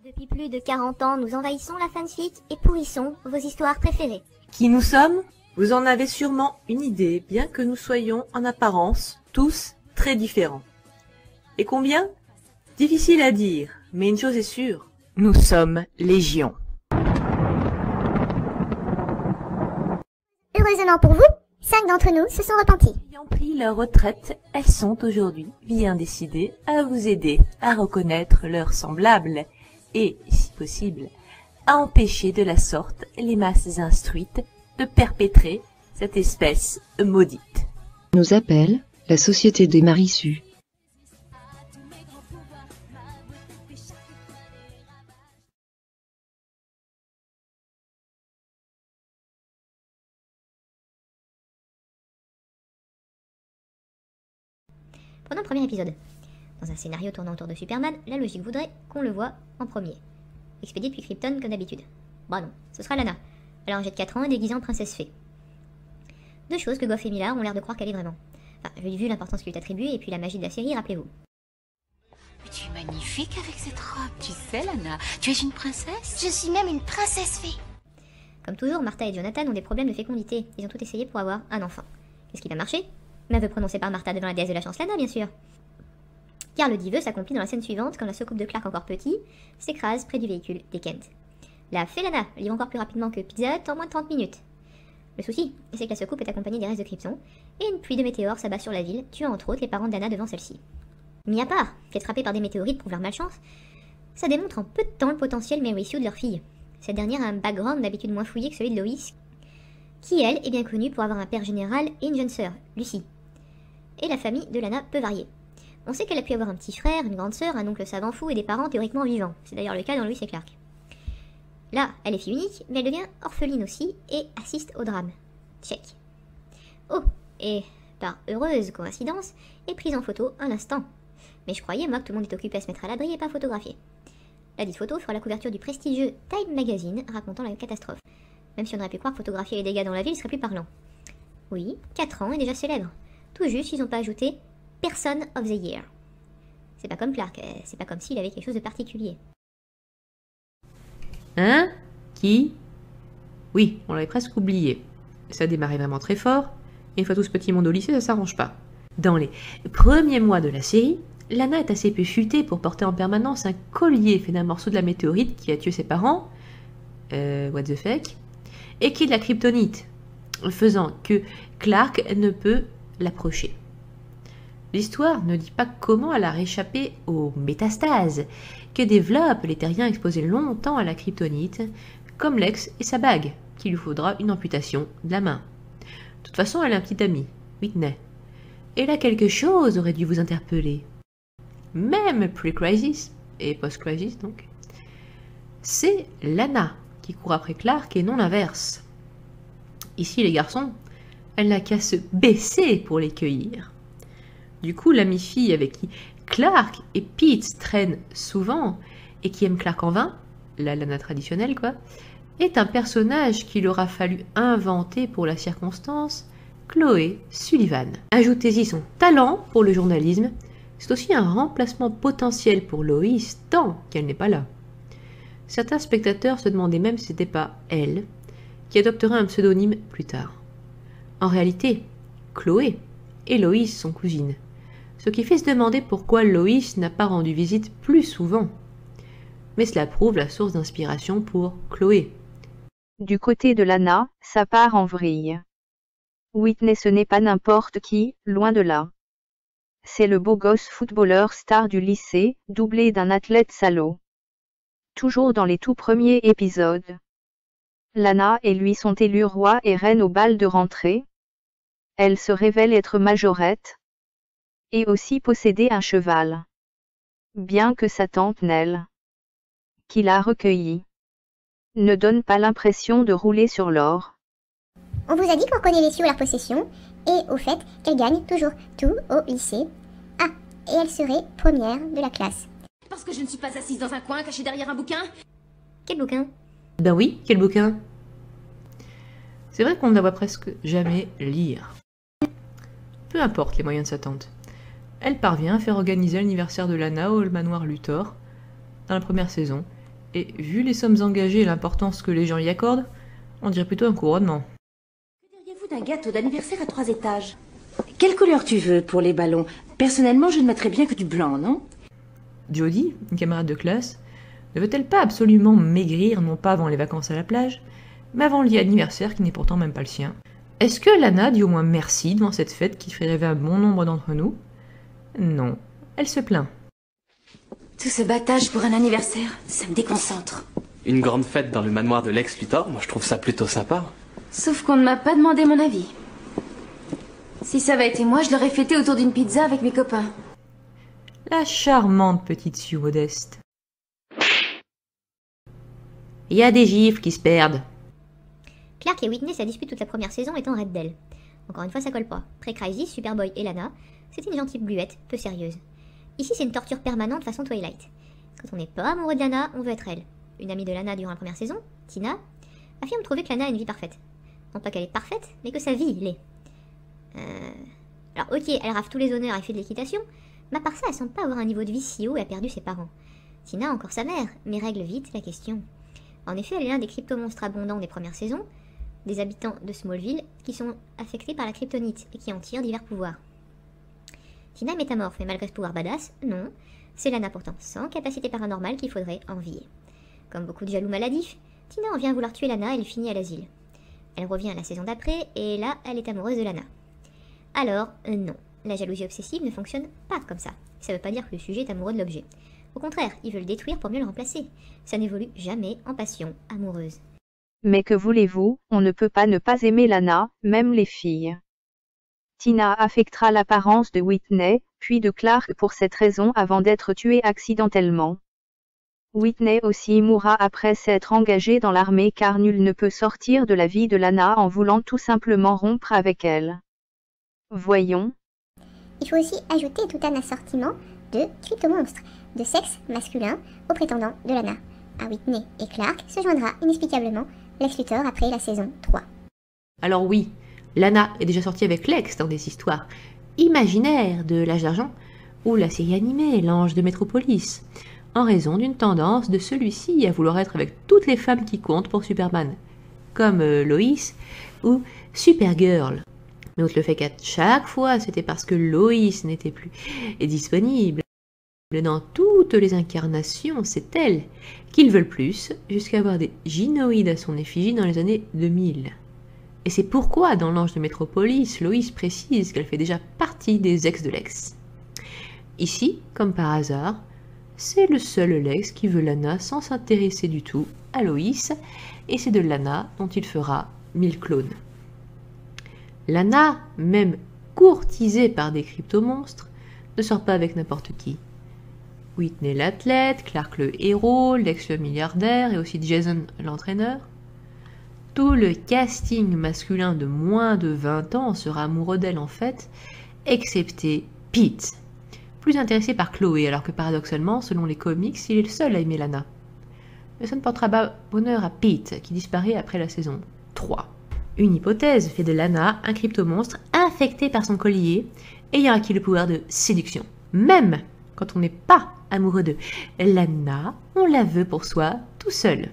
Depuis plus de 40 ans, nous envahissons la fanfic et pourrissons vos histoires préférées. Qui nous sommes? Vous en avez sûrement une idée, bien que nous soyons en apparence tous très différents. Et combien? Difficile à dire, mais une chose est sûre, nous sommes légion. Heureusement pour vous, 5 d'entre nous se sont repentis. Ayant pris leur retraite, elles sont aujourd'hui bien décidées à vous aider à reconnaître leurs semblables et, si possible, à empêcher de la sorte les masses instruites de perpétrer cette espèce maudite. Nous appelle la Société des Marissus. Prenons le premier épisode. Dans un scénario tournant autour de Superman, la logique voudrait qu'on le voie en premier. Expédié depuis Krypton comme d'habitude. Bah non, ce sera Lana. Elle a âgée de 4 ans et déguisée en princesse fée. Deux choses que Goff et Miller ont l'air de croire qu'elle est vraiment. Enfin, vu l'importance qu'il lui est attribuée et puis la magie de la série, rappelez-vous. Mais tu es magnifique avec cette robe, tu sais Lana, tu es une princesse. Je suis même une princesse fée. Comme toujours, Martha et Jonathan ont des problèmes de fécondité. Ils ont tout essayé pour avoir un enfant. Qu'est-ce qui va marcher? L'aveu prononcé par Martha devant la déesse de la chance Lana, bien sûr. Car le dit vœu s'accomplit dans la scène suivante quand la soucoupe de Clark encore petit s'écrase près du véhicule des Kent. La fée Lana livre encore plus rapidement que Pizza Hut en moins de 30 minutes. Le souci, c'est que la soucoupe est accompagnée des restes de Krypton, et une pluie de météores s'abat sur la ville, tuant entre autres les parents d'Anna devant celle-ci. Mis à part qu'être frappée par des météorites prouve leur malchance, ça démontre en peu de temps le potentiel Mary Sue de leur fille. Cette dernière a un background d'habitude moins fouillé que celui de Lois, qui elle est bien connue pour avoir un père général et une jeune sœur, Lucy. Et la famille de Lana peut varier. On sait qu'elle a pu avoir un petit frère, une grande sœur, un oncle savant fou et des parents théoriquement vivants. C'est d'ailleurs le cas dans Lois et Clark. Là, elle est fille unique, mais elle devient orpheline aussi et assiste au drame. Check. Oh, et par heureuse coïncidence, est prise en photo un instant. Mais je croyais, moi, que tout le monde est occupé à se mettre à l'abri et pas photographier. La dite photo fera la couverture du prestigieux Time Magazine racontant la catastrophe. Même si on aurait pu croire que photographier les dégâts dans la ville serait plus parlant. Oui, 4 ans et déjà célèbre. Tout juste, ils n'ont pas ajouté Person of the Year. C'est pas comme Clark, c'est pas comme s'il avait quelque chose de particulier. Hein? Qui? Oui, on l'avait presque oublié. Ça démarrait vraiment très fort, et une fois tout ce petit monde au lycée, ça s'arrange pas. Dans les premiers mois de la série, Lana est assez peu futée pour porter en permanence un collier fait d'un morceau de la météorite qui a tué ses parents, what the fuck, et qui est de la kryptonite, faisant que Clark ne peut l'approcher. L'histoire ne dit pas comment elle a réchappé aux métastases que développent les terriens exposés longtemps à la kryptonite, comme Lex et sa bague, qui lui faudra une amputation de la main. De toute façon, elle a un petit ami, Whitney. Et là, quelque chose aurait dû vous interpeller. Même pre-crisis, et post-crisis donc. C'est Lana qui court après Clark et non l'inverse. Ici, les garçons, elle n'a qu'à se baisser pour les cueillir. Du coup, l'ami-fille avec qui Clark et Pete traînent souvent et qui aime Clark en vain, la Lana traditionnelle quoi, est un personnage qu'il aura fallu inventer pour la circonstance, Chloé Sullivan. Ajoutez-y son talent pour le journalisme, c'est aussi un remplacement potentiel pour Lois tant qu'elle n'est pas là. Certains spectateurs se demandaient même si c'était pas elle qui adopterait un pseudonyme plus tard. En réalité, Chloé et Lois sont cousines, ce qui fait se demander pourquoi Lois n'a pas rendu visite plus souvent. Mais cela prouve la source d'inspiration pour Chloé. Du côté de Lana, ça part en vrille. Whitney ce n'est pas n'importe qui, loin de là. C'est le beau gosse footballeur star du lycée, doublé d'un athlète salaud. Toujours dans les tout premiers épisodes. Lana et lui sont élus roi et reine au bal de rentrée. Elle se révèle être majorette. Et aussi posséder un cheval. Bien que sa tante Nell, qui l'a recueilli, ne donne pas l'impression de rouler sur l'or. On vous a dit qu'on reconnaît les filles à leur possession, et au fait qu'elles gagnent toujours tout au lycée. Ah, et elle serait première de la classe. Parce que je ne suis pas assise dans un coin cachée derrière un bouquin. Quel bouquin? Ben oui, quel bouquin? C'est vrai qu'on ne la voit presque jamais lire. Peu importe les moyens de sa tante. Elle parvient à faire organiser l'anniversaire de Lana au manoir Luthor dans la première saison, Et vu les sommes engagées et l'importance que les gens y accordent, on dirait plutôt un couronnement. Que diriez-vous d'un gâteau d'anniversaire à 3 étages? Quelle couleur tu veux pour les ballons? Personnellement, je ne mettrais bien que du blanc, non? Jodie, une camarade de classe, ne veut-elle pas absolument maigrir, non pas avant les vacances à la plage, mais avant le anniversaire qui n'est pourtant même pas le sien? Est-ce que Lana dit au moins merci devant cette fête qui fait rêver un bon nombre d'entre nous? Non, elle se plaint. Tout ce battage pour un anniversaire, ça me déconcentre. Une grande fête dans le manoir de Lex Luthor, moi je trouve ça plutôt sympa. Sauf qu'on ne m'a pas demandé mon avis. Si ça avait été moi, je l'aurais fêté autour d'une pizza avec mes copains. La charmante petite Sue modeste. Il y a des gifles qui se perdent. Clark et Whitney se disputent toute la première saison étant raide d'elle. Encore une fois, ça colle pas. Pré-Crisis, Superboy et Lana, c'était une gentille bluette, peu sérieuse. Ici, c'est une torture permanente façon Twilight. Quand on n'est pas amoureux de Lana, on veut être elle. Une amie de Lana durant la première saison, Tina, affirme trouver que Lana a une vie parfaite. Non pas qu'elle est parfaite, mais que sa vie l'est. Alors ok, elle rafle tous les honneurs et fait de l'équitation, mais à part ça, elle semble pas avoir un niveau de vie si haut et a perdu ses parents. Tina a encore sa mère, mais règle vite la question. En effet, elle est l'un des cryptomonstres abondants des premières saisons, des habitants de Smallville qui sont affectés par la kryptonite et qui en tirent divers pouvoirs. Tina est métamorphe, mais malgré ce pouvoir badass, non, c'est Lana pourtant sans capacité paranormale qu'il faudrait envier. Comme beaucoup de jaloux maladifs, Tina en vient à vouloir tuer Lana et elle finit à l'asile. Elle revient à la saison d'après et là, elle est amoureuse de Lana. Alors, non, la jalousie obsessive ne fonctionne pas comme ça. Ça veut pas dire que le sujet est amoureux de l'objet. Au contraire, il veut le détruire pour mieux le remplacer. Ça n'évolue jamais en passion amoureuse. Mais que voulez-vous, on ne peut pas ne pas aimer Lana, même les filles. Tina affectera l'apparence de Whitney, puis de Clark pour cette raison avant d'être tuée accidentellement. Whitney aussi mourra après s'être engagée dans l'armée car nul ne peut sortir de la vie de Lana en voulant tout simplement rompre avec elle. Voyons. Il faut aussi ajouter tout un assortiment de cryptomonstres, de sexe masculin aux prétendants de Lana. À Whitney et Clark se joindra inexplicablement Lex Luthor après la saison 3. Alors oui, Lana est déjà sortie avec Lex dans des histoires imaginaires de l'âge d'argent ou la série animée L'Ange de Métropolis, en raison d'une tendance de celui-ci à vouloir être avec toutes les femmes qui comptent pour Superman, comme Lois ou Supergirl. Mais outre le fait qu'à chaque fois c'était parce que Lois n'était plus disponible, dans toutes les incarnations, c'est elle qu'ils veulent plus, jusqu'à avoir des gynoïdes à son effigie dans les années 2000. Et c'est pourquoi, dans L'Ange de Métropolis, Lois précise qu'elle fait déjà partie des ex de Lex. Ici, comme par hasard, c'est le seul Lex qui veut Lana sans s'intéresser du tout à Lois, et c'est de Lana dont il fera 1000 clones. Lana, même courtisée par des cryptomonstres, ne sort pas avec n'importe qui. Whitney l'athlète, Clark le héros, Lex le milliardaire et aussi Jason l'entraîneur. Tout le casting masculin de moins de 20 ans sera amoureux d'elle en fait, excepté Pete, plus intéressé par Chloé alors que paradoxalement, selon les comics, il est le seul à aimer Lana. Mais ça ne portera pas bonheur à Pete qui disparaît après la saison 3. Une hypothèse fait de Lana un cryptomonstre infecté par son collier, ayant acquis le pouvoir de séduction. Même quand on n'est pas amoureux de Lana, on la veut pour soi tout seul.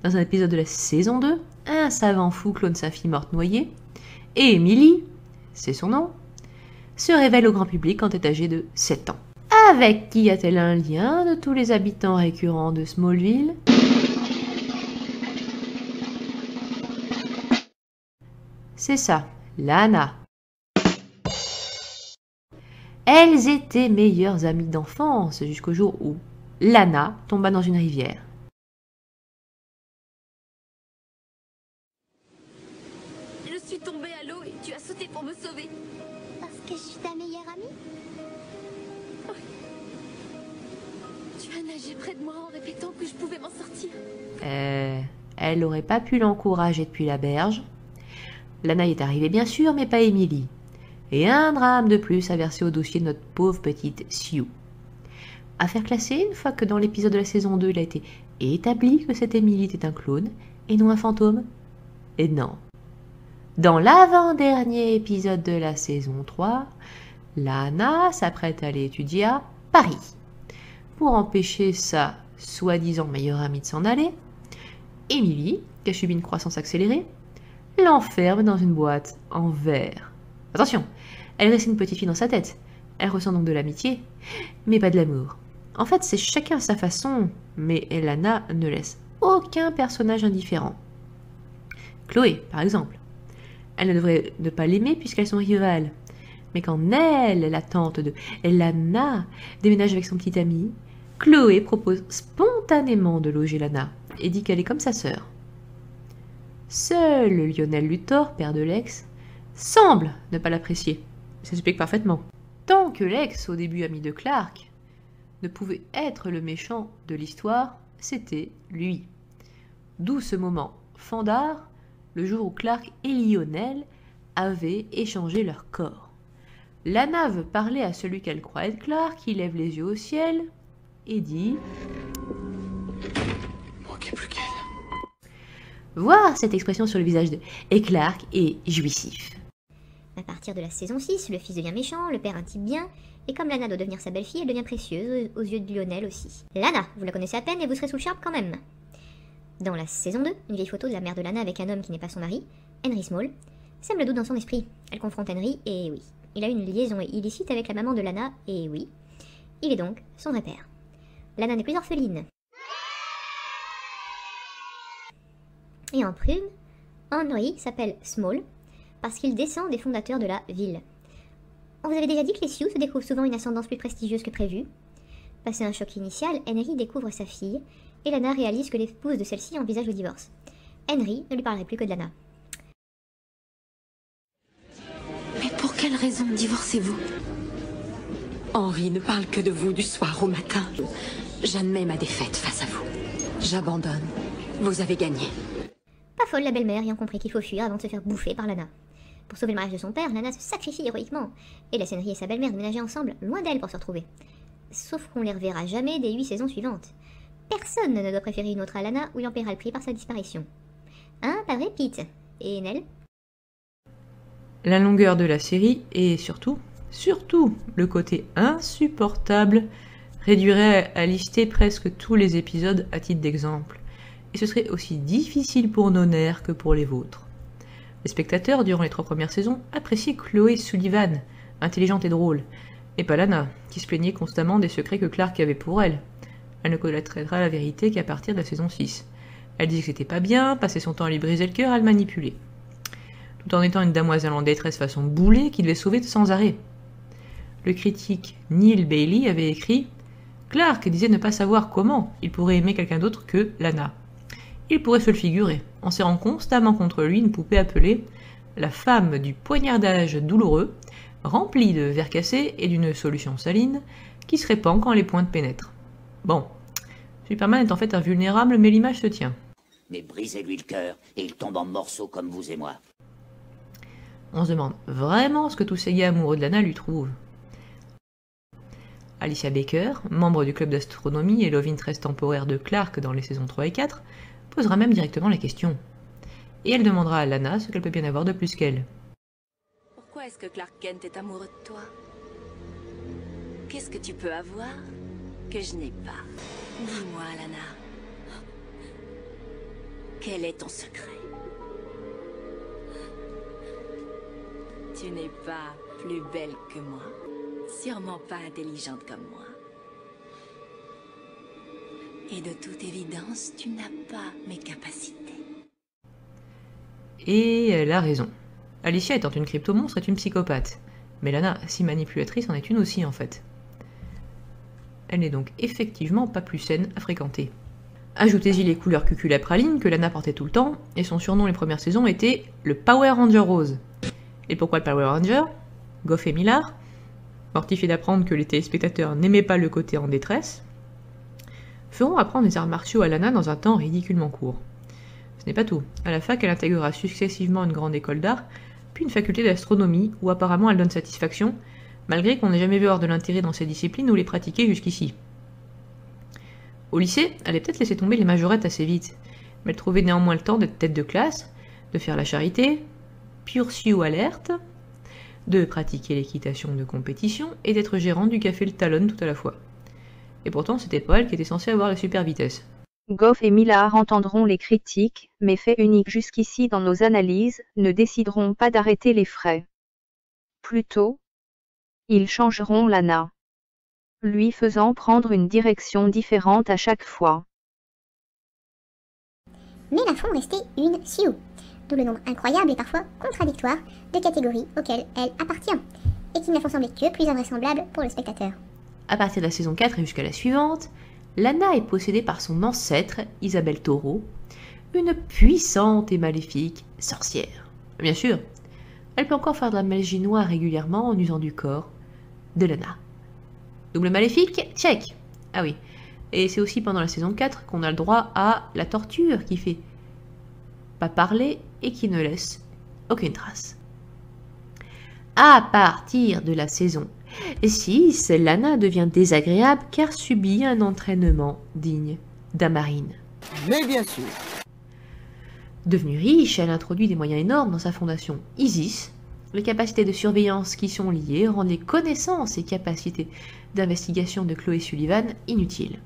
Dans un épisode de la saison 2, un savant fou clone sa fille morte noyée, et Emily, c'est son nom, se révèle au grand public quand elle est âgée de 7 ans. Avec qui a-t-elle un lien de tous les habitants récurrents de Smallville? C'est ça, Lana. Elles étaient meilleures amies d'enfance jusqu'au jour où Lana tomba dans une rivière. Je suis tombée à l'eau et tu as sauté pour me sauver. Parce que je suis ta meilleure amie? Tu as nagé près de moi en répétant que je pouvais m'en sortir. Elle n'aurait pas pu l'encourager depuis la berge. Lana y est arrivée bien sûr, mais pas Emily. Et un drame de plus à verser au dossier de notre pauvre petite Sue. Affaire classée une fois que dans l'épisode de la saison 2, il a été établi que cette Emily était un clone et non un fantôme. Et non. Dans l'avant-dernier épisode de la saison 3, Lana s'apprête à aller étudier à Paris pour empêcher sa soi-disant meilleure amie de s'en aller, Emily, qui a subi une croissance accélérée, l'enferme dans une boîte en verre. Attention, elle reste une petite fille dans sa tête. Elle ressent donc de l'amitié, mais pas de l'amour. En fait, c'est chacun à sa façon, mais Lana ne laisse aucun personnage indifférent. Chloé, par exemple. Elle ne devrait ne pas l'aimer puisqu'elles sont rivales. Mais quand elle, la tante de Lana, déménage avec son petit ami, Chloé propose spontanément de loger Lana et dit qu'elle est comme sa sœur. Seul Lionel Luthor, père de Lex, semble ne pas l'apprécier. Ça s'explique parfaitement. Tant que Lex, au début ami de Clark, ne pouvait être le méchant de l'histoire, c'était lui. D'où ce moment fandard, le jour où Clark et Lionel avaient échangé leur corps. Lana veut parler à celui qu'elle croit être Clark, qui lève les yeux au ciel et dit « Manquez plus qu'elle. » Voir cette expression sur le visage de Clark est jouissif. À partir de la saison 6, le fils devient méchant, le père un type bien, et comme Lana doit devenir sa belle-fille, elle devient précieuse aux yeux de Lionel aussi. Lana, vous la connaissez à peine et vous serez sous le charme quand même. Dans la saison 2, une vieille photo de la mère de Lana avec un homme qui n'est pas son mari, Henry Small, sème le doute dans son esprit. Elle confronte Henry, et oui, il a une liaison illicite avec la maman de Lana, et oui, il est donc son vrai père. Lana n'est plus orpheline. Et en prime, Henry s'appelle Small parce qu'il descend des fondateurs de la ville. On vous avait déjà dit que les Sioux se découvrent souvent une ascendance plus prestigieuse que prévu. Passé un choc initial, Henry découvre sa fille, et Lana réalise que l'épouse de celle-ci envisage le divorce. Henry ne lui parlerait plus que de Lana. Mais pour quelle raison divorcez-vous? Henry ne parle que de vous du soir au matin. J'admets ma défaite face à vous. J'abandonne. Vous avez gagné. Pas folle la belle-mère ayant compris qu'il faut fuir avant de se faire bouffer par Lana. Pour sauver le mariage de son père, Lana se sacrifie héroïquement, et laisse Henry et sa belle-mère déménager ensemble, loin d'elle pour se retrouver. Sauf qu'on les reverra jamais des 8 saisons suivantes. Personne ne doit préférer une autre à Lana ou il en paiera le prix par sa disparition. Hein, pas vrai, Pete? Et Nell? La longueur de la série et surtout le côté insupportable réduirait à lister presque tous les épisodes à titre d'exemple. Et ce serait aussi difficile pour nos nerfs que pour les vôtres. Les spectateurs, durant les 3 premières saisons, appréciaient Chloé Sullivan, intelligente et drôle, et pas Lana, qui se plaignait constamment des secrets que Clark avait pour elle. Elle ne connaîtra la vérité qu'à partir de la saison 6. Elle disait que c'était pas bien, passait son temps à lui briser le cœur, à le manipuler. Tout en étant une damoiselle en détresse façon boulet qui devait sauver sans arrêt. Le critique Neil Bailey avait écrit « Clark disait ne pas savoir comment il pourrait aimer quelqu'un d'autre que Lana. Il pourrait se le figurer, en serrant constamment contre lui une poupée appelée la femme du poignardage douloureux, remplie de verre cassé et d'une solution saline, qui se répand quand les pointes pénètrent. Bon, Superman est en fait invulnérable, mais l'image se tient. Mais brisez-lui le cœur, et il tombe en morceaux comme vous et moi. » On se demande vraiment ce que tous ces gars amoureux de Lana lui trouvent. Alicia Baker, membre du club d'astronomie et love interest temporaire de Clark dans les saisons 3 et 4, posera même directement la question. Et elle demandera à Lana ce qu'elle peut bien avoir de plus qu'elle. Pourquoi est-ce que Clark Kent est amoureux de toi? Qu'est-ce que tu peux avoir que je n'ai pas? Dis-moi, Lana. Quel est ton secret? Tu n'es pas plus belle que moi. Sûrement pas intelligente comme moi. Et de toute évidence, tu n'as pas mes capacités. Et elle a raison. Alicia étant une crypto-monstre est une psychopathe. Mais Lana, si manipulatrice, en est une aussi en fait. Elle n'est donc effectivement pas plus saine à fréquenter. Ajoutez-y les couleurs cuculapraline que Lana portait tout le temps, et son surnom les premières saisons était le Power Ranger Rose. Et pourquoi le Power Ranger? Goff et Millard, mortifiés d'apprendre que les téléspectateurs n'aimaient pas le côté en détresse, feront apprendre les arts martiaux à Lana dans un temps ridiculement court. Ce n'est pas tout. À la fac, elle intégrera successivement une grande école d'art, puis une faculté d'astronomie, où apparemment elle donne satisfaction, malgré qu'on n'ait jamais vu hors de l'intérêt dans ces disciplines ou les pratiquer jusqu'ici. Au lycée, elle avait peut-être laissé tomber les majorettes assez vite, mais elle trouvait néanmoins le temps d'être tête de classe, de faire la charité, pure Sioux alerte, de pratiquer l'équitation de compétition et d'être gérante du café Le Talon tout à la fois. Et pourtant, c'était pas elle qui était censée avoir la super vitesse. Goff et Millard entendront les critiques, mais faits uniques jusqu'ici dans nos analyses, ne décideront pas d'arrêter les frais. Plutôt, ils changeront Lana, lui faisant prendre une direction différente à chaque fois. Mais la font rester une Sioux, d'où le nombre incroyable et parfois contradictoire de catégories auxquelles elle appartient, et qui ne la font sembler que plus invraisemblable pour le spectateur. À partir de la saison 4 et jusqu'à la suivante, Lana est possédée par son ancêtre, Isabelle Taureau, une puissante et maléfique sorcière. Bien sûr, elle peut encore faire de la magie noire régulièrement en usant du corps de Lana. Double maléfique, check. Ah oui, et c'est aussi pendant la saison 4 qu'on a le droit à la torture qui fait pas parler et qui ne laisse aucune trace. À partir de la saison 6, Lana devient désagréable car subit un entraînement digne d'Amarine. Mais bien sûr. Devenue riche, elle introduit des moyens énormes dans sa fondation Isis. Les capacités de surveillance qui sont liées rendent les connaissances et capacités d'investigation de Chloé Sullivan inutiles.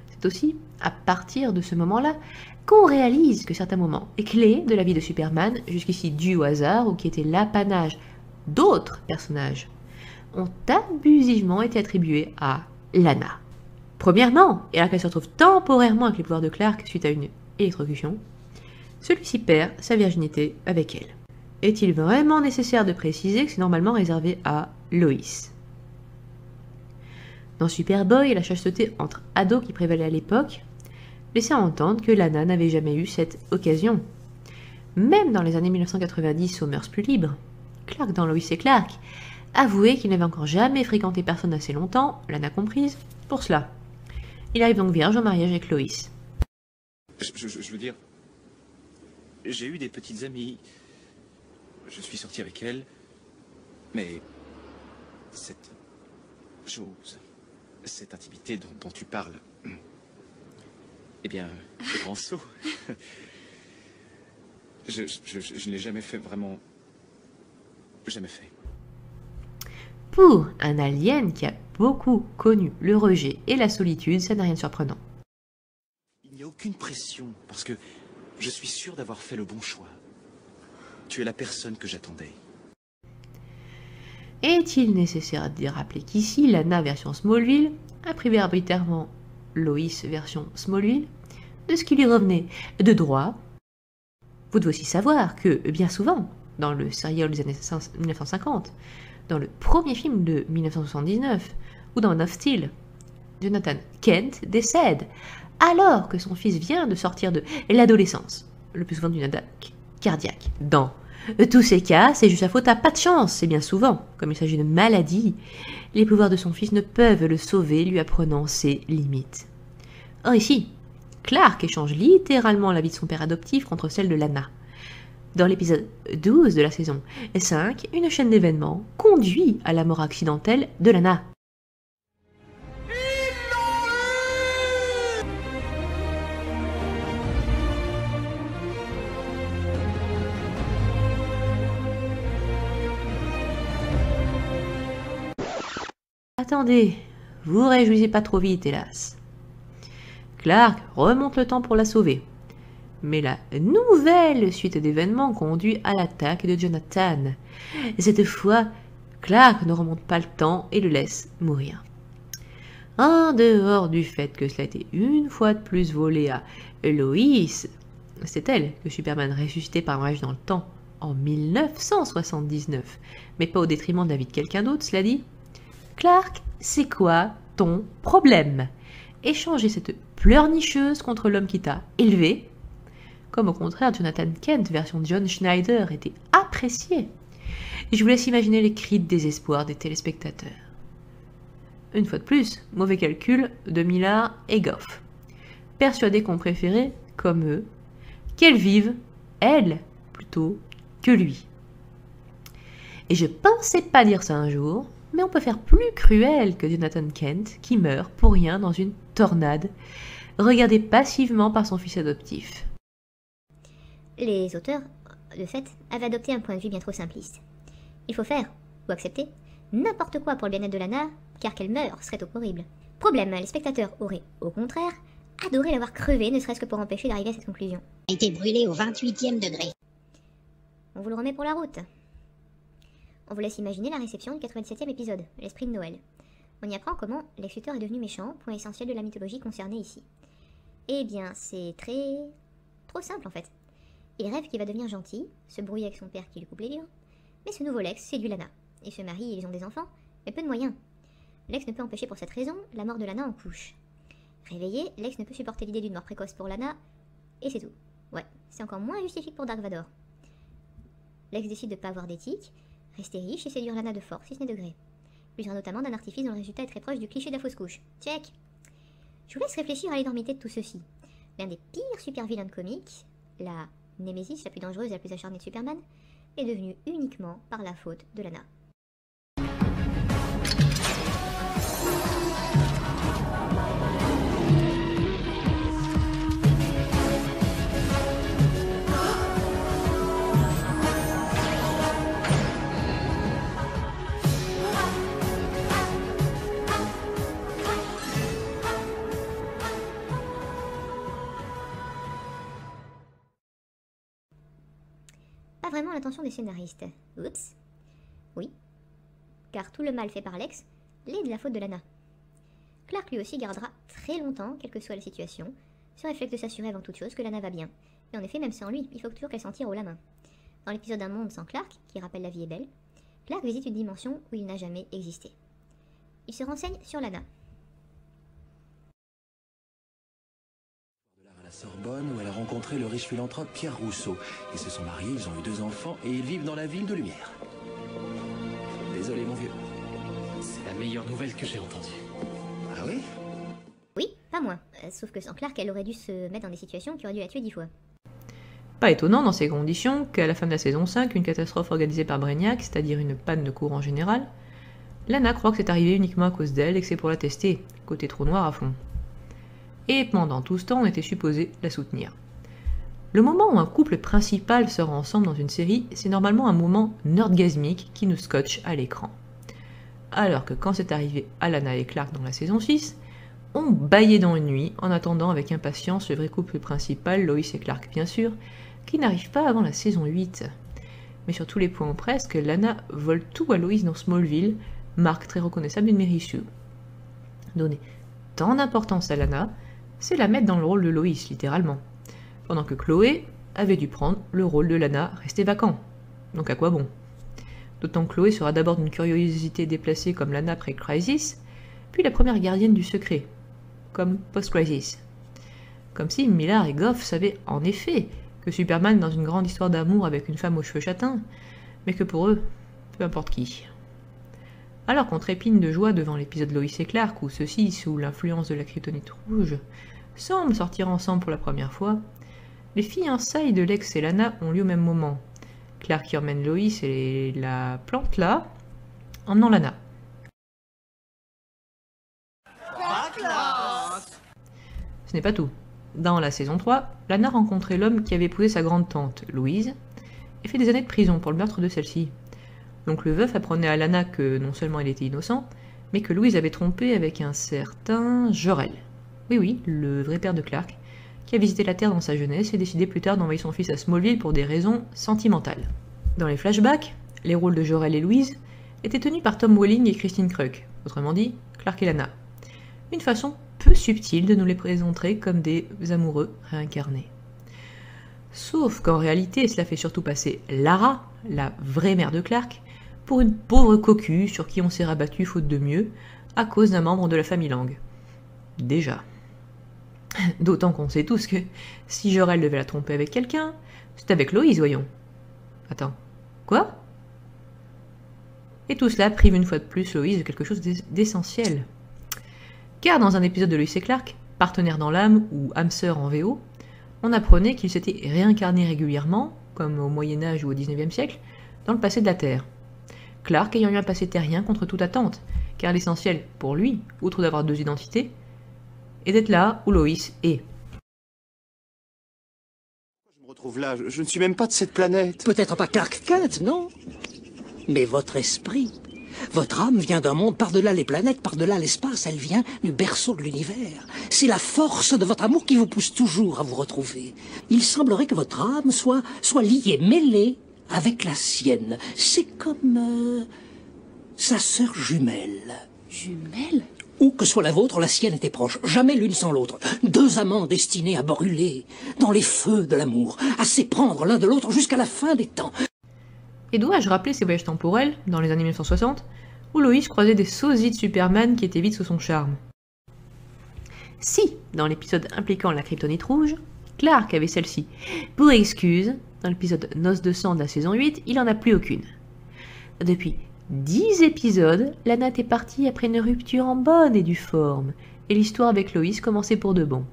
C'est aussi à partir de ce moment-là qu'on réalise que certains moments clés de la vie de Superman, jusqu'ici dus au hasard ou qui étaient l'apanage d'autres personnages, ont abusivement été attribués à Lana. Premièrement, et alors qu'elle se retrouve temporairement avec les pouvoirs de Clark suite à une électrocution, celui-ci perd sa virginité avec elle. Est-il vraiment nécessaire de préciser que c'est normalement réservé à Lois? Dans Superboy, la chasteté entre ados qui prévalait à l'époque laissait entendre que Lana n'avait jamais eu cette occasion. Même dans les années 1990 aux mœurs plus libres, Clark dans Lois et Clark avouait qu'il n'avait encore jamais fréquenté personne assez longtemps, Lana comprise, pour cela. Il arrive donc vierge au mariage avec Lois. Je veux dire, j'ai eu des petites amies, je suis sorti avec elles, mais cette chose, cette intimité dont tu parles, eh bien, le grand saut, je ne l'ai jamais fait vraiment, jamais fait. Pour un alien qui a beaucoup connu le rejet et la solitude, ça n'a rien de surprenant. Il n'y a aucune pression, parce que je suis sûr d'avoir fait le bon choix. Tu es la personne que j'attendais. Est-il nécessaire de rappeler qu'ici, Lana version Smallville a privé arbitrairement Lois version Smallville de ce qui lui revenait de droit? Vous devez aussi savoir que, bien souvent, dans le serial des années 1950, dans le premier film de 1979, ou dans Man of Steel, Jonathan Kent décède alors que son fils vient de sortir de l'adolescence, le plus souvent d'une attaque cardiaque. Dans tous ces cas, c'est juste la faute à pas de chance, et bien souvent, comme il s'agit de maladie, les pouvoirs de son fils ne peuvent le sauver, lui apprenant ses limites. Or ici, Clark échange littéralement la vie de son père adoptif contre celle de Lana. Dans l'épisode 12 de la saison 5, une chaîne d'événements conduit à la mort accidentelle de Lana. Attendez, vous réjouissez pas trop vite, hélas. Clark remonte le temps pour la sauver. Mais la nouvelle suite d'événements conduit à l'attaque de Jonathan. Cette fois, Clark ne remonte pas le temps et le laisse mourir. En dehors du fait que cela a été une fois de plus volé à Lois, c'est elle que Superman ressuscitait par un voyage dans le temps en 1979, mais pas au détriment de la vie de quelqu'un d'autre, cela dit. Clark, c'est quoi ton problème? Échanger cette pleurnicheuse contre l'homme qui t'a élevé, comme au contraire Jonathan Kent, version John Schneider, était apprécié. Et je vous laisse imaginer les cris de désespoir des téléspectateurs. Une fois de plus, mauvais calcul de Millard et Goff, persuadés qu'on préférait, comme eux, qu'elle vive, elle, plutôt que lui. Et je pensais pas dire ça un jour, mais on peut faire plus cruel que Jonathan Kent, qui meurt pour rien dans une tornade, regardé passivement par son fils adoptif. Les auteurs, de fait, avaient adopté un point de vue bien trop simpliste. Il faut faire, ou accepter, n'importe quoi pour le bien-être de Lana, car qu'elle meure serait trop horrible. Problème, les spectateurs auraient, au contraire, adoré l'avoir crevé, ne serait-ce que pour empêcher d'arriver à cette conclusion. A été brûlé au 28e degré. On vous le remet pour la route. On vous laisse imaginer la réception du 87e épisode, l'esprit de Noël. On y apprend comment Lex Luthor est devenu méchant, point essentiel de la mythologie concernée ici. Eh bien, c'est trop simple en fait. Il rêve qu'il va devenir gentil, se brouille avec son père qui lui coupe les livres, mais ce nouveau Lex séduit Lana. Ils se marient et ils ont des enfants, mais peu de moyens. Lex ne peut empêcher pour cette raison la mort de Lana en couche. Réveillé, Lex ne peut supporter l'idée d'une mort précoce pour Lana, et c'est tout. Ouais, c'est encore moins justifique pour Dark Vador. Lex décide de ne pas avoir d'éthique, rester riche et séduire Lana de force, si ce n'est degré. L'usera notamment d'un artifice dont le résultat est très proche du cliché de la fausse couche. Check. Je vous laisse réfléchir à l'énormité de tout ceci. L'un des pires super vilains de comics, la Némésis la plus dangereuse et la plus acharnée de Superman, est devenu uniquement par la faute de Lana. Pas vraiment l'intention des scénaristes. Oups. Oui. Car tout le mal fait par Lex l'est de la faute de Lana. Clark lui aussi gardera très longtemps, quelle que soit la situation, ce réflexe de s'assurer avant toute chose que Lana va bien. Et en effet, même sans lui, il faut toujours qu'elle s'en tire haut la main. Dans l'épisode Un monde sans Clark, qui rappelle La vie est belle, Clark visite une dimension où il n'a jamais existé. Il se renseigne sur Lana. À la Sorbonne, où elle a rencontré le riche philanthrope Pierre Rousseau. Ils se sont mariés, ils ont eu 2 enfants et ils vivent dans la ville de Lumière. Désolé, mon vieux. C'est la meilleure nouvelle que j'ai entendue. Ah oui? Oui, pas moins. Sauf que sans Clark, elle aurait dû se mettre dans des situations qui auraient dû la tuer 10 fois. Pas étonnant dans ces conditions qu'à la fin de la saison 5, une catastrophe organisée par Brainiac, c'est-à-dire une panne de courant général, Lana croit que c'est arrivé uniquement à cause d'elle et que c'est pour la tester, côté trou noir à fond. Et pendant tout ce temps, on était supposé la soutenir. Le moment où un couple principal sort ensemble dans une série, c'est normalement un moment nerdgasmique qui nous scotche à l'écran. Alors que quand c'est arrivé à Lana et Clark dans la saison 6, on bâillait dans une nuit en attendant avec impatience le vrai couple principal, Lois et Clark bien sûr, qui n'arrive pas avant la saison 8. Mais sur tous les points ou presque, Lana vole tout à Lois dans Smallville, marque très reconnaissable d'une Mary Sue. Donner tant d'importance à Lana, c'est la mettre dans le rôle de Lois, littéralement. Pendant que Chloé avait dû prendre le rôle de Lana resté vacant. Donc à quoi bon? D'autant que Chloé sera d'abord d'une curiosité déplacée comme Lana après Crisis, puis la première gardienne du secret, comme Post-Crisis. Comme si Millar et Goff savaient en effet que Superman est dans une grande histoire d'amour avec une femme aux cheveux châtains, mais que pour eux, peu importe qui. Alors qu'on trépigne de joie devant l'épisode Lois et Clark, où ceux-ci, sous l'influence de la kryptonite rouge, semblent sortir ensemble pour la première fois, les fiançailles de Lex et Lana ont lieu au même moment. Clark qui emmène Lois et la plante là, emmenant Lana. Ce n'est pas tout. Dans la saison 3, Lana rencontrait l'homme qui avait épousé sa grande-tante, Louise, et fait des années de prison pour le meurtre de celle-ci. Donc le veuf apprenait à Lana que non seulement il était innocent, mais que Louise avait trompé avec un certain Jor-El. Oui, le vrai père de Clark, qui a visité la Terre dans sa jeunesse et décidé plus tard d'envoyer son fils à Smallville pour des raisons sentimentales. Dans les flashbacks, les rôles de Jor-El et Louise étaient tenus par Tom Welling et Christine Kruk, autrement dit, Clark et Lana. Une façon peu subtile de nous les présenter comme des amoureux réincarnés. Sauf qu'en réalité, cela fait surtout passer Lara, la vraie mère de Clark, pour une pauvre cocu sur qui on s'est rabattu faute de mieux, à cause d'un membre de la famille Lang. Déjà. D'autant qu'on sait tous que si Jor-El devait la tromper avec quelqu'un, c'est avec Lois, voyons. Attends, quoi? Et tout cela prive une fois de plus Lois de quelque chose d'essentiel. Car dans un épisode de Lois et Clark, partenaire dans l'âme ou âme sœur en VO, on apprenait qu'ils s'étaient réincarnés régulièrement, comme au Moyen-Âge ou au XIXe siècle, dans le passé de la Terre. Clark ayant eu un passé terrien contre toute attente, car l'essentiel, pour lui, outre d'avoir 2 identités, est d'être là où Lois est. Je me retrouve là, je ne suis même pas de cette planète. Peut-être pas Clark Kent, non? Mais votre esprit Votre âme vient d'un monde par-delà les planètes, par-delà l'espace, elle vient du berceau de l'univers. C'est la force de votre amour qui vous pousse toujours à vous retrouver. Il semblerait que votre âme soit liée, mêlée avec la sienne. C'est comme sa sœur jumelle. Jumelle? Où que soit la vôtre, la sienne était proche, jamais l'une sans l'autre. Deux amants destinés à brûler dans les feux de l'amour, à s'éprendre l'un de l'autre jusqu'à la fin des temps. Et dois-je rappeler ces voyages temporels, dans les années 1960, où Lois croisait des sosies de Superman qui étaient vides sous son charme. Si, dans l'épisode impliquant la kryptonite rouge, Clark avait celle-ci pour excuse, dans l'épisode Noces de sang de la saison 8, il n'en a plus aucune. Depuis 10 épisodes, Lana était partie après une rupture en bonne et due forme, et l'histoire avec Lois commençait pour de bon.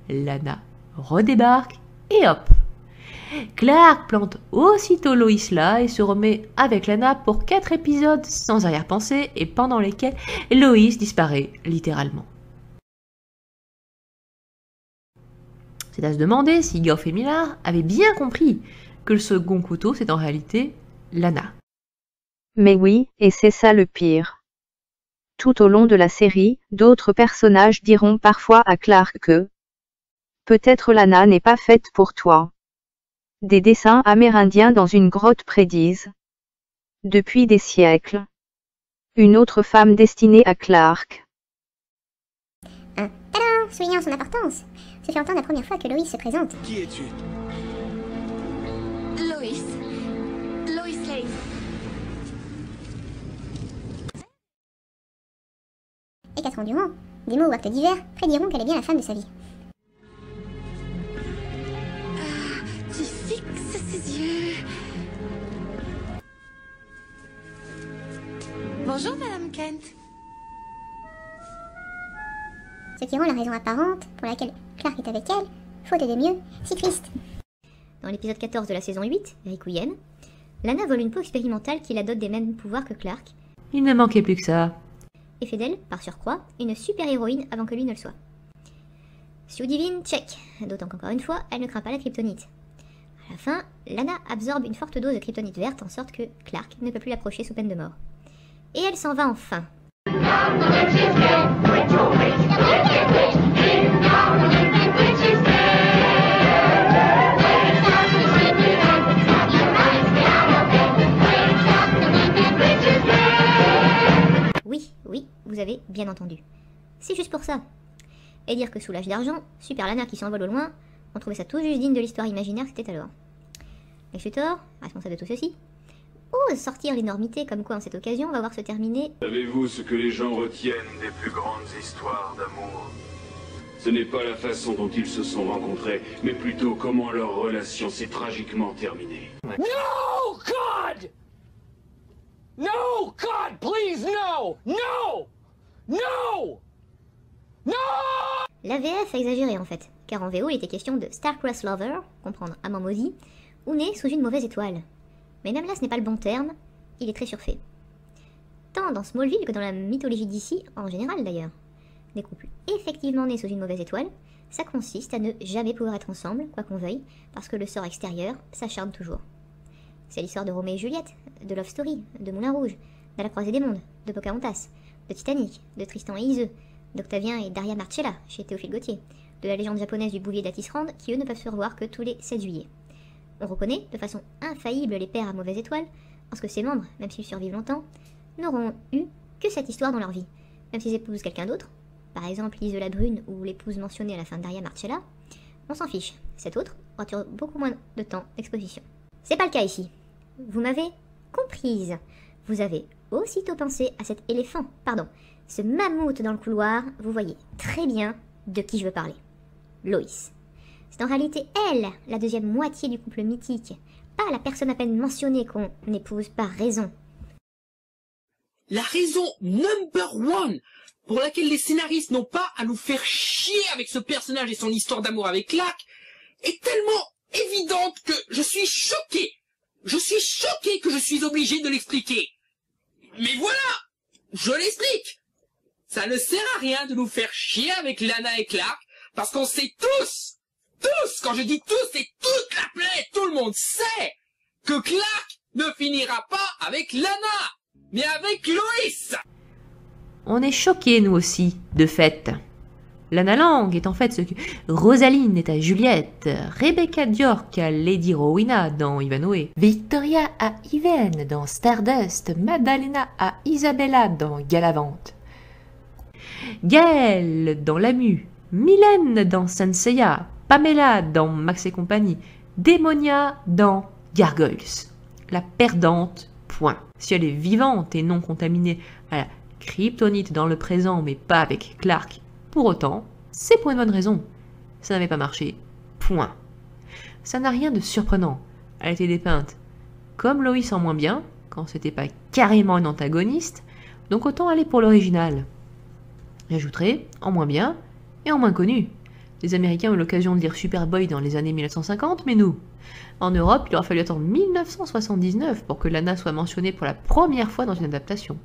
Lana redébarque, et hop! Clark plante aussitôt Lois là et se remet avec Lana pour 4 épisodes sans arrière-pensée et pendant lesquels Lois disparaît littéralement. C'est à se demander si Goff et Millar avaient bien compris que le second couteau c'est en réalité Lana. Mais oui, et c'est ça le pire. Tout au long de la série, d'autres personnages diront parfois à Clark que peut-être Lana n'est pas faite pour toi. Des dessins amérindiens dans une grotte prédisent. Depuis des siècles. Une autre femme destinée à Clark. Tadam! Soulignant son importance. Ce fut entendre la première fois que Lois se présente. Qui es-tu? Lois Lane. Et 4 ans durant, des mots ou actes divers prédiront qu'elle est bien la femme de sa vie. Tu fixes ses yeux. Bonjour, Madame Kent. Ce qui rend la raison apparente pour laquelle Clark est avec elle, faute de mieux, si triste. Dans l'épisode 14 de la saison 8, Requiem, Lana vole une peau expérimentale qui la dote des mêmes pouvoirs que Clark. Il ne manquait plus que ça. Et fait d'elle, par surcroît, une super-héroïne avant que lui ne le soit. Sue divine, check. D'autant qu'encore une fois, elle ne craint pas la kryptonite. À la fin, Lana absorbe une forte dose de kryptonite verte en sorte que Clark ne peut plus l'approcher sous peine de mort. Et elle s'en va enfin. Oui, vous avez bien entendu. C'est juste pour ça. Et dire que sous l'âge d'argent, Super Lana qui s'envole au loin, on trouvait ça tout juste digne de l'histoire imaginaire que c'était alors. Lex Luthor, responsable de tout ceci, ose sortir l'énormité comme quoi en cette occasion va voir se terminer. Savez-vous ce que les gens retiennent des plus grandes histoires d'amour? Ce n'est pas la façon dont ils se sont rencontrés, mais plutôt comment leur relation s'est tragiquement terminée. No, God! No, God, please, no! No! No! No! La VF a exagéré en fait, car en VO il était question de Star-Crossed Lover, comprendre amant maudit, ou né sous une mauvaise étoile. Mais même là ce n'est pas le bon terme, il est très surfait. Tant dans Smallville que dans la mythologie d'ici, en général d'ailleurs. Des couples effectivement nés sous une mauvaise étoile, ça consiste à ne jamais pouvoir être ensemble, quoi qu'on veuille, parce que le sort extérieur s'acharne toujours. C'est l'histoire de Roméo et Juliette, de Love Story, de Moulin Rouge, de La Croisée des Mondes, de Pocahontas, de Titanic, de Tristan et Iseult, d'Octavien et Daria Marcella chez Théophile Gautier, de la légende japonaise du bouvier d'Atisrand qui eux ne peuvent se revoir que tous les 7 juillet. On reconnaît de façon infaillible les pères à mauvaise étoile, parce que ces membres, même s'ils survivent longtemps, n'auront eu que cette histoire dans leur vie. Même s'ils épousent quelqu'un d'autre, par exemple Lise la Brune ou l'épouse mentionnée à la fin de Daria Marcella, on s'en fiche, cet autre aura beaucoup moins de temps d'exposition. C'est pas le cas ici. Vous m'avez comprise. Vous avez aussitôt pensé à cet éléphant, pardon, ce mammouth dans le couloir, vous voyez très bien de qui je veux parler. Lois. C'est en réalité elle, la deuxième moitié du couple mythique, pas la personne à peine mentionnée qu'on épouse par raison. La raison number one pour laquelle les scénaristes n'ont pas à nous faire chier avec ce personnage et son histoire d'amour avec Clark est tellement évidente que je suis choqué. Je suis choqué que je suis obligé de l'expliquer. Mais voilà, je l'explique. Ça ne sert à rien de nous faire chier avec Lana et Clark, parce qu'on sait tous, quand je dis tous, c'est toute la planète, tout le monde sait que Clark ne finira pas avec Lana. mais avec Loïs. On est choqués, nous aussi, de fait. Lana Lang est en fait ce que Rosaline est à Juliette, Rebecca York à Lady Rowena dans Ivanhoe, Victoria à Yvaine dans Stardust, Madalena à Isabella dans Galavante, Gaëlle dans Lamu, Mylène dans Senseiya, Pamela dans Max et compagnie, Démonia dans Gargoyles. La perdante, point. Si elle est vivante et non contaminée à la kryptonite dans le présent, mais pas avec Clark, pour autant, c'est pour une bonne raison. Ça n'avait pas marché. Point. Ça n'a rien de surprenant. Elle a été dépeinte comme Loïs en moins bien, quand c'était pas carrément une antagoniste, donc autant aller pour l'original. J'ajouterai en moins bien et en moins connu. Les Américains ont eu l'occasion de lire Superboy dans les années 1950, mais nous, en Europe, il aura fallu attendre 1979 pour que Lana soit mentionnée pour la première fois dans une adaptation.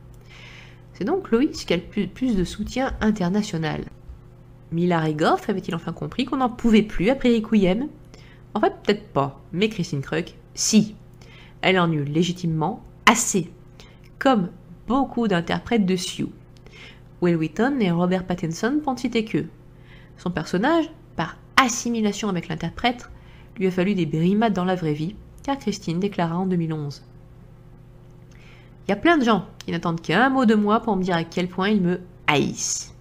C'est donc Loïs qui a le plus de soutien international. Millar et Goff avaient-ils enfin compris qu'on n'en pouvait plus après Requiem? En fait, peut-être pas, mais Christine Kruk, si. Elle en eut légitimement assez, comme beaucoup d'interprètes de Sioux. Will Wheaton et Robert Pattinson pour ne citer qu'eux. Son personnage, par assimilation avec l'interprète, lui a fallu des brimades dans la vraie vie, car Christine déclara en 2011. Il y a plein de gens qui n'attendent qu'un mot de moi pour me dire à quel point ils me haïssent.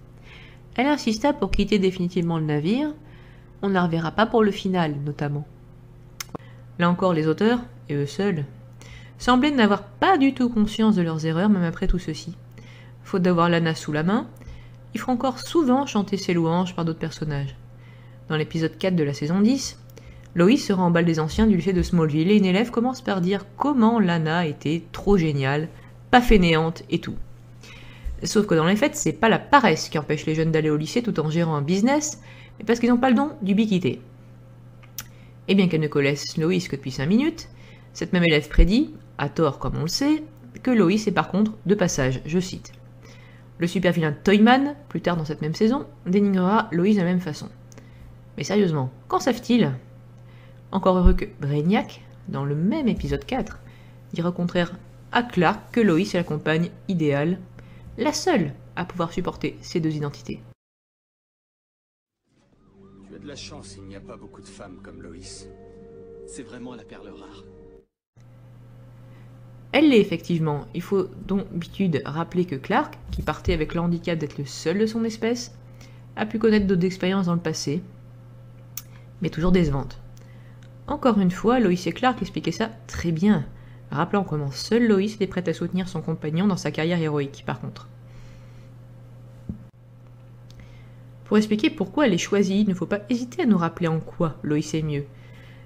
Elle insista pour quitter définitivement le navire. On ne la reverra pas pour le final, notamment. Là encore, les auteurs, et eux seuls, semblaient n'avoir pas du tout conscience de leurs erreurs, même après tout ceci. Faute d'avoir Lana sous la main, il faut encore souvent chanter ses louanges par d'autres personnages. Dans l'épisode 4 de la saison 10, Loïs se rend au bal des anciens du lycée de Smallville et une élève commence par dire comment Lana était trop géniale, pas fainéante et tout. Sauf que dans les faits, c'est pas la paresse qui empêche les jeunes d'aller au lycée tout en gérant un business, mais parce qu'ils n'ont pas le don d'ubiquité. Et bien qu'elle ne connaisse Loïs que depuis 5 minutes, cette même élève prédit, à tort comme on le sait, que Loïs est par contre de passage, je cite. Le super vilain Toyman, plus tard dans cette même saison, dénigrera Loïs de la même façon. Mais sérieusement, qu'en savent-ils? Encore heureux que Brainiac, dans le même épisode 4, dira au contraire à Clark que Loïs est la compagne idéale, la seule à pouvoir supporter ces deux identités. Tu as de la chance, il n'y a pas beaucoup de femmes comme Loïs. C'est vraiment la perle rare. Elle l'est effectivement. Il faut donc d'habitude rappeler que Clark, qui partait avec le handicap d'être le seul de son espèce, a pu connaître d'autres expériences dans le passé, mais toujours décevantes. Encore une fois, Loïs et Clark expliquaient ça très bien, rappelant comment seule Loïs était prête à soutenir son compagnon dans sa carrière héroïque, par contre. Pour expliquer pourquoi elle est choisie, il ne faut pas hésiter à nous rappeler en quoi Loïs est mieux.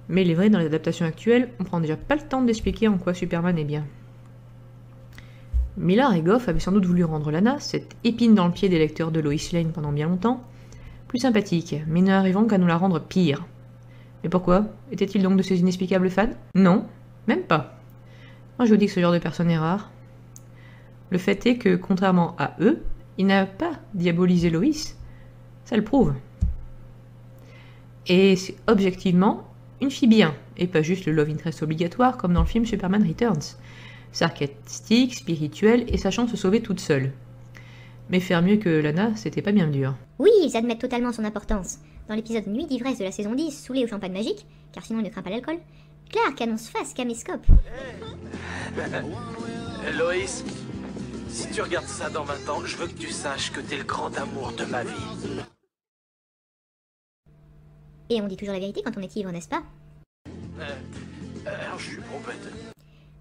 Mais il est vrai, dans les adaptations actuelles, on prend déjà pas le temps d'expliquer en quoi Superman est bien. Millar et Goff avaient sans doute voulu rendre Lana, cette épine dans le pied des lecteurs de Lois Lane pendant bien longtemps, plus sympathique, mais n'arrivant qu'à nous la rendre pire. Mais pourquoi? Était-il donc de ces inexplicables fans? Non, même pas. Moi je vous dis que ce genre de personne est rare. Le fait est que, contrairement à eux, il n'a pas diabolisé Loïs. Ça le prouve. Et c'est objectivement une fille bien, et pas juste le love interest obligatoire comme dans le film Superman Returns. Sarcastique, spirituelle et sachant se sauver toute seule. Mais faire mieux que Lana, c'était pas bien dur. Oui, ils admettent totalement son importance. Dans l'épisode Nuit d'ivresse de la saison 10, saoulé au champagne magique, car sinon il ne craint pas l'alcool, Clark annonce face caméscope. Loïs, si tu regardes ça dans 20 ans, je veux que tu saches que t'es le grand amour de ma vie. Et on dit toujours la vérité quand on est ivre, n'est-ce pas? Je suis trop bête.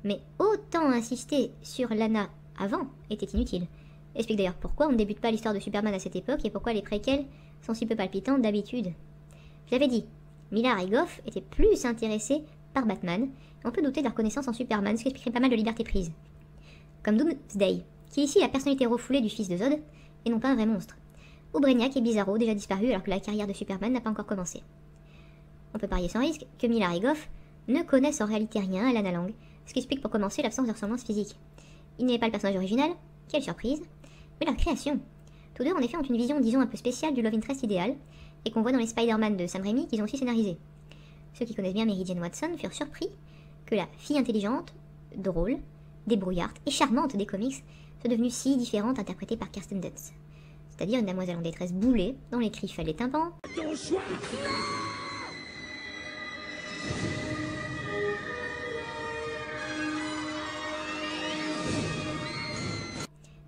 Mais autant insister sur Lana avant était inutile. Explique d'ailleurs pourquoi on ne débute pas l'histoire de Superman à cette époque et pourquoi les préquels sont si peu palpitantes d'habitude. Je l'avais dit, Millar et Goff étaient plus intéressés par Batman, et on peut douter de leur connaissance en Superman, ce qui expliquerait pas mal de liberté prise. Comme Doomsday, qui est ici la personnalité refoulée du fils de Zod, et non pas un vrai monstre. Ou Brainiac et Bizarro, déjà disparus alors que la carrière de Superman n'a pas encore commencé. On peut parier sans risque que Millar et Goff ne connaissent en réalité rien à Lana Lang, ce qui explique pour commencer l'absence de ressemblance physique. Il n'est pas le personnage original, quelle surprise, mais leur création. Tous deux en effet ont une vision disons un peu spéciale du love interest idéal, et qu'on voit dans les Spider-Man de Sam Raimi qu'ils ont aussi scénarisé. Ceux qui connaissent bien Mary Jane Watson furent surpris que la fille intelligente, drôle, débrouillarde et charmante des comics soit devenue si différente interprétée par Kirsten Dunst. C'est-à-dire une demoiselle en détresse boulée, dont les cris fêlent les tympans.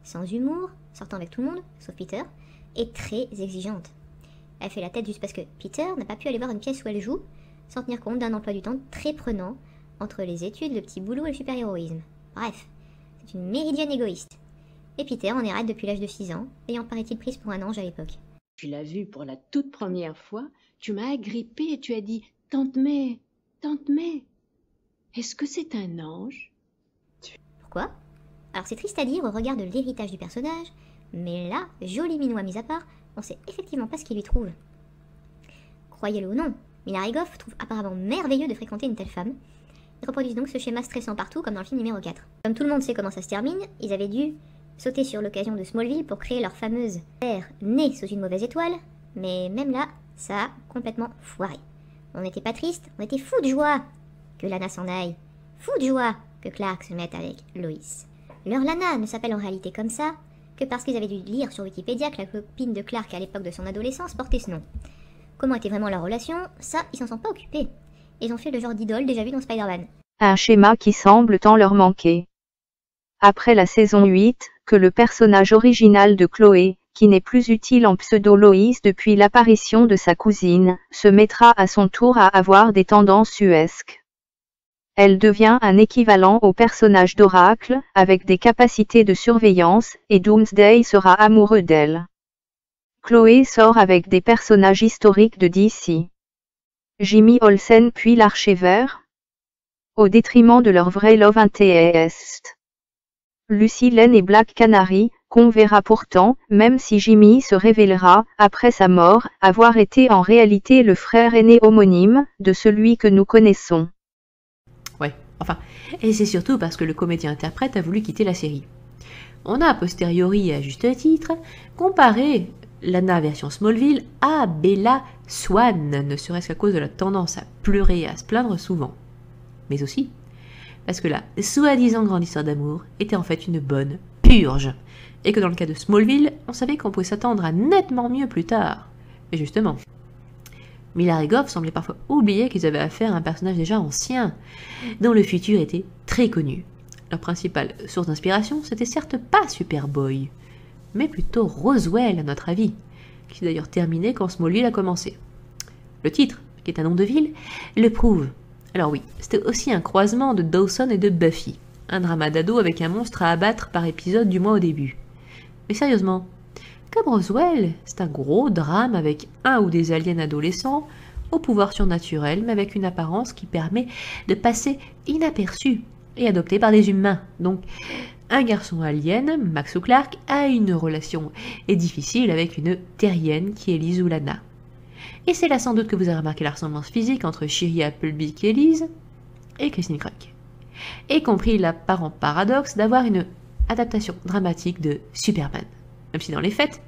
Sans humour, sortant avec tout le monde, sauf Peter, et très exigeante. Elle fait la tête juste parce que Peter n'a pas pu aller voir une pièce où elle joue, sans tenir compte d'un emploi du temps très prenant entre les études, le petit boulot et le super-héroïsme. Bref, c'est une méridienne égoïste. Et Peter en est raide depuis l'âge de 6 ans, ayant paraît-il prise pour un ange à l'époque. Tu l'as vu pour la toute première fois, tu m'as agrippée et tu as dit « Tante May, est-ce que c'est un ange ?» Pourquoi? Alors c'est triste à dire au regard de l'héritage du personnage, mais là, joli minois mis à part, on sait effectivement pas ce qu'il lui trouve. Croyez-le ou non, Miller et Goff trouvent apparemment merveilleux de fréquenter une telle femme. Ils reproduisent donc ce schéma stressant partout comme dans le film numéro 4. Comme tout le monde sait comment ça se termine, ils avaient dû sauter sur l'occasion de Smallville pour créer leur fameuse terre née sous une mauvaise étoile, mais même là, ça a complètement foiré. On n'était pas triste, on était fous de joie que Lana s'en aille, fous de joie que Clark se mette avec Lois. Leur Lana ne s'appelle en réalité comme ça que parce qu'ils avaient dû lire sur Wikipédia que la copine de Clark à l'époque de son adolescence portait ce nom. Comment était vraiment leur relation, ça, ils s'en sont pas occupés. Ils ont fait le genre d'idole déjà vu dans Spider-Man. Un schéma qui semble tant leur manquer. Après la saison 8, que le personnage original de Chloé, qui n'est plus utile en pseudo-Loïs depuis l'apparition de sa cousine, se mettra à son tour à avoir des tendances uesques. Elle devient un équivalent au personnage d'Oracle, avec des capacités de surveillance, et Doomsday sera amoureux d'elle. Chloé sort avec des personnages historiques de DC. Jimmy Olsen puis l'Archer Vert, au détriment de leur vrai love interest. Lucy Lane et Black Canary, qu'on verra pourtant, même si Jimmy se révélera, après sa mort, avoir été en réalité le frère aîné homonyme de celui que nous connaissons. Ouais, enfin, et c'est surtout parce que le comédien-interprète a voulu quitter la série. On a a posteriori, à juste titre, comparé Lana version Smallville à Bella Swan, ne serait-ce qu'à cause de la tendance à pleurer et à se plaindre souvent. Mais aussi parce que la soi-disant grande histoire d'amour était en fait une bonne purge, et que dans le cas de Smallville, on savait qu'on pouvait s'attendre à nettement mieux plus tard. Mais justement, Miller et Goff semblaient parfois oublier qu'ils avaient affaire à un personnage déjà ancien, dont le futur était très connu. Leur principale source d'inspiration, c'était certes pas Superboy, mais plutôt Roswell à notre avis, qui s'est d'ailleurs terminé quand Smallville a commencé. Le titre, qui est un nom de ville, le prouve. Alors oui, c'était aussi un croisement de Dawson et de Buffy, un drama d'ado avec un monstre à abattre par épisode du moins au début. Mais sérieusement, comme Roswell, c'est un gros drame avec un ou des aliens adolescents, au pouvoir surnaturel, mais avec une apparence qui permet de passer inaperçu et adopté par des humains. Donc, un garçon alien, Max ou Clark, a une relation difficile avec une terrienne qui est Liz ou Lana. Et c'est là sans doute que vous avez remarqué la ressemblance physique entre Shiri Appleby et Liz et Christine Kruk. Y compris l'apparent paradoxe d'avoir une adaptation dramatique de Superman. Même si dans les faits,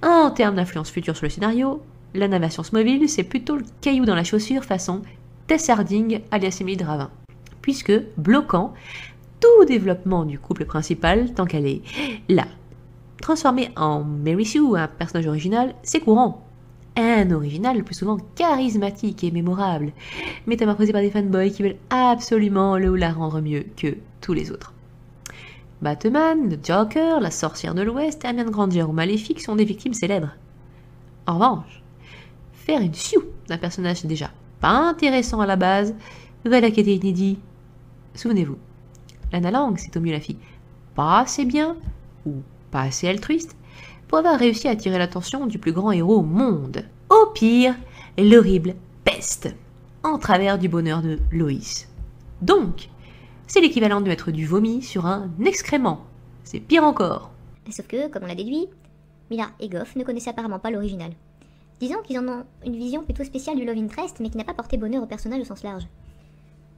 en termes d'influence future sur le scénario, Lana version Smallville, c'est plutôt le caillou dans la chaussure façon Tess Harding alias Emily Dravin, puisque bloquant tout développement du couple principal tant qu'elle est là. Transformée en Mary Sue, un personnage original, c'est courant. Un original le plus souvent charismatique et mémorable, métamorphosé par des fanboys qui veulent absolument le ou la rendre mieux que tous les autres. Batman, le Joker, la sorcière de l'Ouest, Hermione Granger ou Maléfique sont des victimes célèbres. En revanche, faire une Sue d'un personnage déjà pas intéressant à la base, voilà qui était inédit. Souvenez-vous, Lana Lang, c'est au mieux la fille pas assez bien ou pas assez altruiste pour avoir réussi à attirer l'attention du plus grand héros au monde. Au pire, l'horrible peste, en travers du bonheur de Loïs. Donc, c'est l'équivalent de mettre du vomi sur un excrément. C'est pire encore. Sauf que, comme on l'a déduit, Miller et Goff ne connaissaient apparemment pas l'original. Disons qu'ils en ont une vision plutôt spéciale du love interest, mais qui n'a pas porté bonheur au personnage au sens large.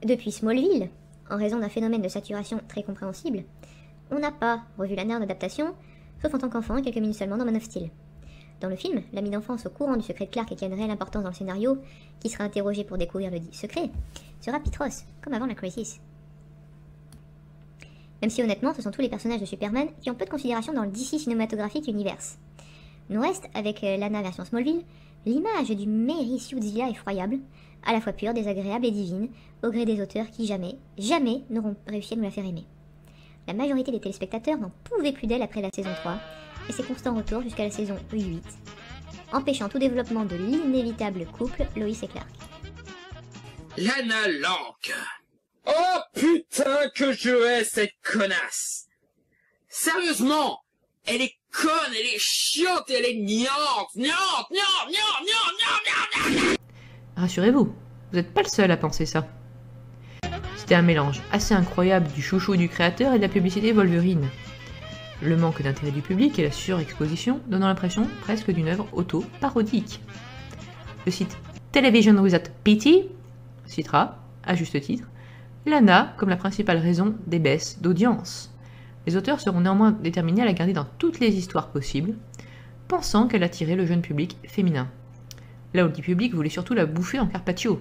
Depuis Smallville, en raison d'un phénomène de saturation très compréhensible, on n'a pas revu Lana en adaptation, sauf en tant qu'enfant et quelques minutes seulement dans Man of Steel. Dans le film, l'ami d'enfance au courant du secret de Clark et qui a une réelle importance dans le scénario, qui sera interrogé pour découvrir le dit secret, sera Pete Ross, comme avant la Crisis. Même si honnêtement, ce sont tous les personnages de Superman qui ont peu de considération dans le DC Cinematographic Universe. Nous reste, avec Lana version Smallville, l'image du Mary Sudzilla effroyable, à la fois pure, désagréable et divine, au gré des auteurs qui jamais n'auront réussi à nous la faire aimer. La majorité des téléspectateurs n'en pouvaient plus d'elle après la saison 3, et ses constants retours jusqu'à la saison 8, empêchant tout développement de l'inévitable couple Lois et Clark. Lana Lang. Oh putain que je hais cette connasse. Sérieusement, elle est conne, elle est chiante et elle est gnante. Rassurez-vous, vous n'êtes pas le seul à penser ça. C'était un mélange assez incroyable du chouchou du créateur et de la publicité Wolverine. Le manque d'intérêt du public et la surexposition donnant l'impression presque d'une œuvre auto-parodique. Le site Television Without Pity citera, à juste titre, Lana comme la principale raison des baisses d'audience. Les auteurs seront néanmoins déterminés à la garder dans toutes les histoires possibles, pensant qu'elle attirait le jeune public féminin. Là où le public voulait surtout la bouffer en carpaccio.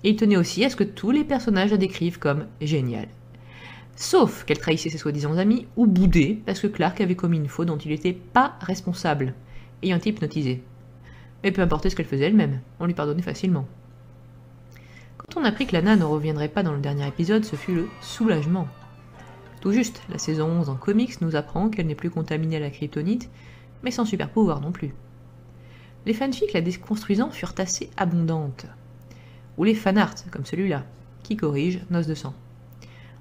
Et il tenait aussi à ce que tous les personnages la décrivent comme géniale. Sauf qu'elle trahissait ses soi-disant amis ou boudait parce que Clark avait commis une faute dont il n'était pas responsable, ayant été hypnotisé. Mais peu importe ce qu'elle faisait elle-même, on lui pardonnait facilement. Quand on apprit que Lana ne reviendrait pas dans le dernier épisode, ce fut le soulagement. Tout juste, la saison 11 en comics nous apprend qu'elle n'est plus contaminée à la kryptonite, mais sans super pouvoir non plus. Les fanfics la déconstruisant furent assez abondantes. Ou les fanarts, comme celui-là, qui corrige Noce de sang.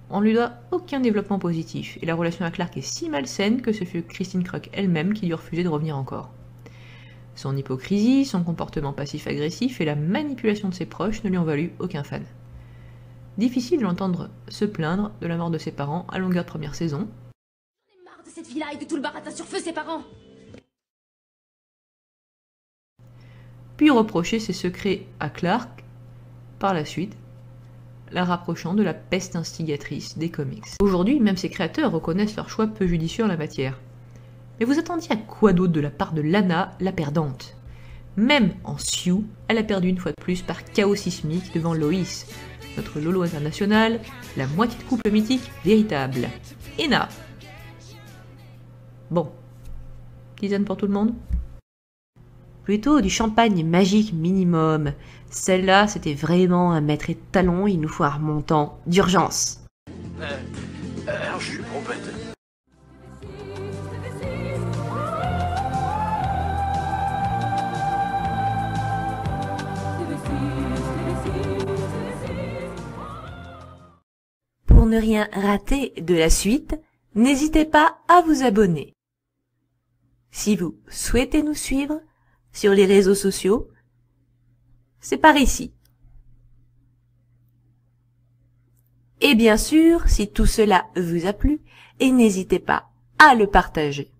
On ne lui doit aucun développement positif, et la relation à Clark est si malsaine que ce fut Christine Kruk elle-même qui lui refusait de revenir encore. Son hypocrisie, son comportement passif-agressif et la manipulation de ses proches ne lui ont valu aucun fan. Difficile de l'entendre se plaindre de la mort de ses parents à longueur de première saison. J'en ai marre de cette villa et de tout le baratin sur feu ses parents. Puis reprocher ses secrets à Clark, par la suite, la rapprochant de la peste instigatrice des comics. Aujourd'hui, même ses créateurs reconnaissent leur choix peu judicieux en la matière. Mais vous attendiez à quoi d'autre de la part de Lana, la perdante? Même en Sioux, elle a perdu une fois de plus par chaos sismique devant Lois, notre Lolo international, la moitié de couple mythique véritable. Ena. Bon. Tisane pour tout le monde? Plutôt du champagne magique minimum. Celle-là, c'était vraiment un maître étalon, il nous faut un remontant d'urgence. Je suis trop bête. Pour ne rien rater de la suite, n'hésitez pas à vous abonner. Si vous souhaitez nous suivre sur les réseaux sociaux, c'est par ici. Et bien sûr, si tout cela vous a plu, et n'hésitez pas à le partager.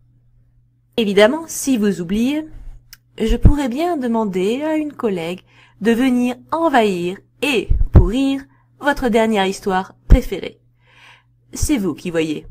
Évidemment, si vous oubliez, je pourrais bien demander à une collègue de venir envahir et pourrir votre dernière histoire préférée. C'est vous qui voyez.